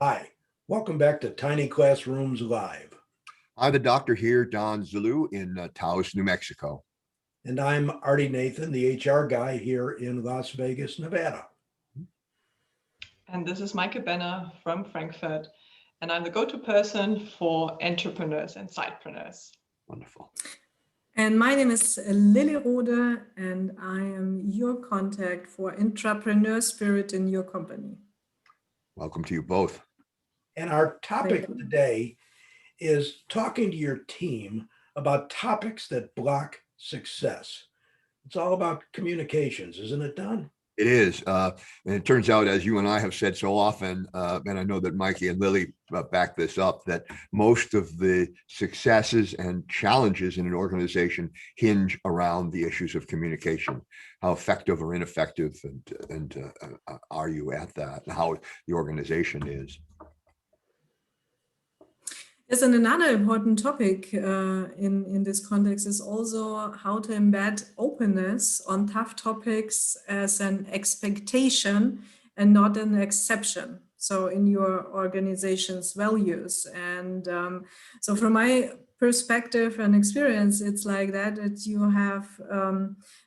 Hi, welcome back to Tiny Classrooms Live. I'm the doctor here, Don Zulu in Taos, New Mexico. And I'm Artie Nathan, the HR guy here in Las Vegas, Nevada. And this is Maike Benner from Frankfurt. And I'm the go-to person for entrepreneurs and sidepreneurs. Wonderful. And my name is Lily Rode, and I am your contact for entrepreneur spirit in your company. Welcome to you both. And our topic today is talking to your team about topics that block success. It's all about communications, isn't it, Don? It is. And it turns out, as you and I have said so often, and I know that Mikey and Lily back this up, that most of the successes and challenges in an organization hinge around the issues of communication. How effective or ineffective and are you at that, and how the organization is. Yes, and another important topic in this context is also how to embed openness on tough topics as an expectation and not an exception. So in your organization's values. And so from my perspective and experience, it's like that you have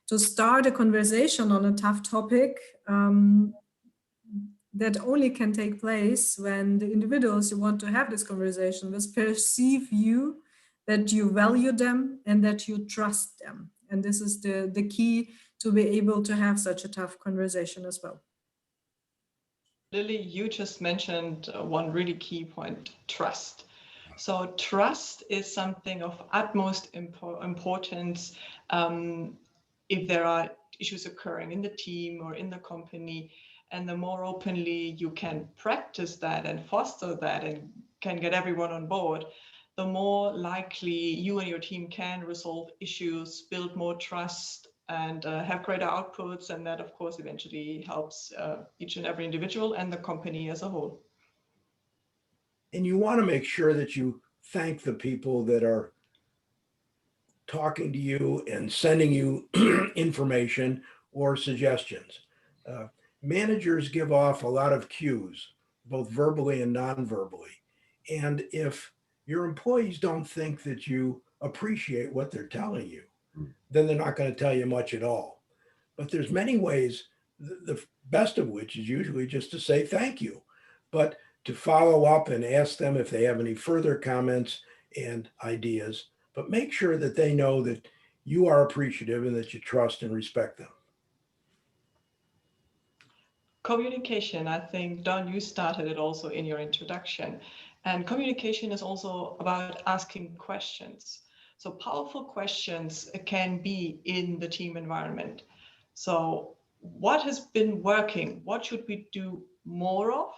to start a conversation on a tough topic that only can take place when the individuals you want to have this conversation with perceive you, that you value them and that you trust them. And this is the key to be able to have such a tough conversation as well. Lily, you just mentioned one really key point, trust. So trust is something of utmost importance if there are issues occurring in the team or in the company. And the more openly you can practice that and foster that and can get everyone on board, the more likely you and your team can resolve issues, build more trust, and have greater outputs. And that, of course, eventually helps each and every individual and the company as a whole. And you want to make sure that you thank the people that are talking to you and sending you information or suggestions. Managers give off a lot of cues, both verbally and non-verbally. And if your employees don't think that you appreciate what they're telling you, then they're not going to tell you much at all. But there's many ways, the best of which is usually just to say thank you, but to follow up and ask them if they have any further comments and ideas, but make sure that they know that you are appreciative and that you trust and respect them. Communication, I think, Don, you started it also in your introduction. And communication is also about asking questions. So powerful questions can be in the team environment. So what has been working? What should we do more of?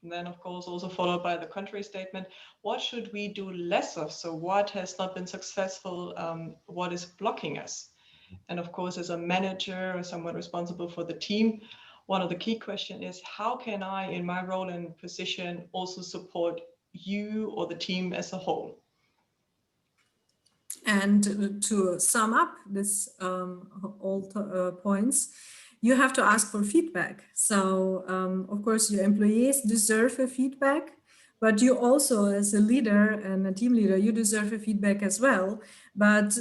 And then, of course, also followed by the contrary statement, what should we do less of? So what has not been successful? What is blocking us? And of course, as a manager or someone responsible for the team, one of the key questions is how can I, in my role and position, also support you or the team as a whole? And to sum up this all points, you have to ask for feedback. So of course, your employees deserve a feedback, but you also, as a leader and a team leader, you deserve a feedback as well. But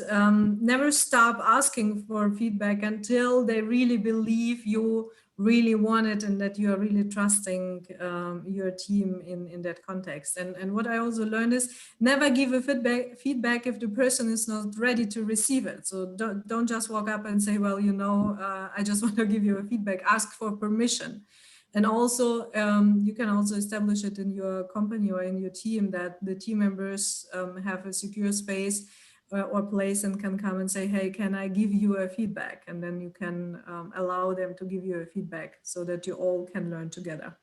never stop asking for feedback until they really believe you really want it and that you are really trusting your team in that context. And what I also learned is never give a feedback if the person is not ready to receive it. So don't just walk up and say, well, I just want to give you a feedback. Ask for permission. And also, you can also establish it in your company or in your team that the team members have a secure space or place and can come and say, hey, can I give you a feedback? And then you can allow them to give you a feedback so that you all can learn together.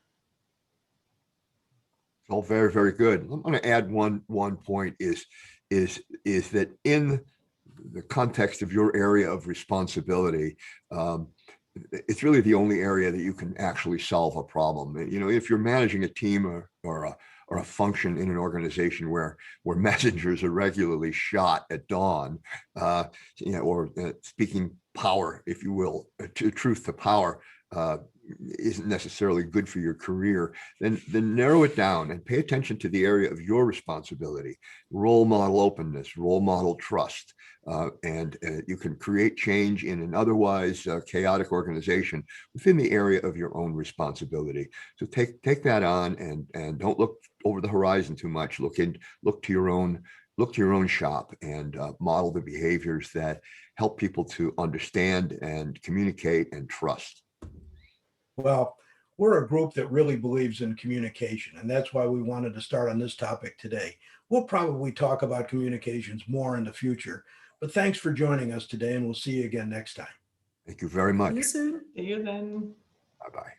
All very, very good. I'm going to add one point is that in the context of your area of responsibility, it's really the only area that you can actually solve a problem. If you're managing a team or a function in an organization where messengers are regularly shot at dawn, or speaking power, if you will, truth to power, isn't necessarily good for your career, then narrow it down and pay attention to the area of your responsibility. Role model openness, role model trust, and you can create change in an otherwise chaotic organization within the area of your own responsibility. So take that on, and don't look over the horizon too much. Look to your own shop, and model the behaviors that help people to understand and communicate and trust. Well, we're a group that really believes in communication, and that's why we wanted to start on this topic today. We'll probably talk about communications more in the future, but thanks for joining us today, and we'll see you again next time. Thank you very much. See you soon. See you then. Bye-bye.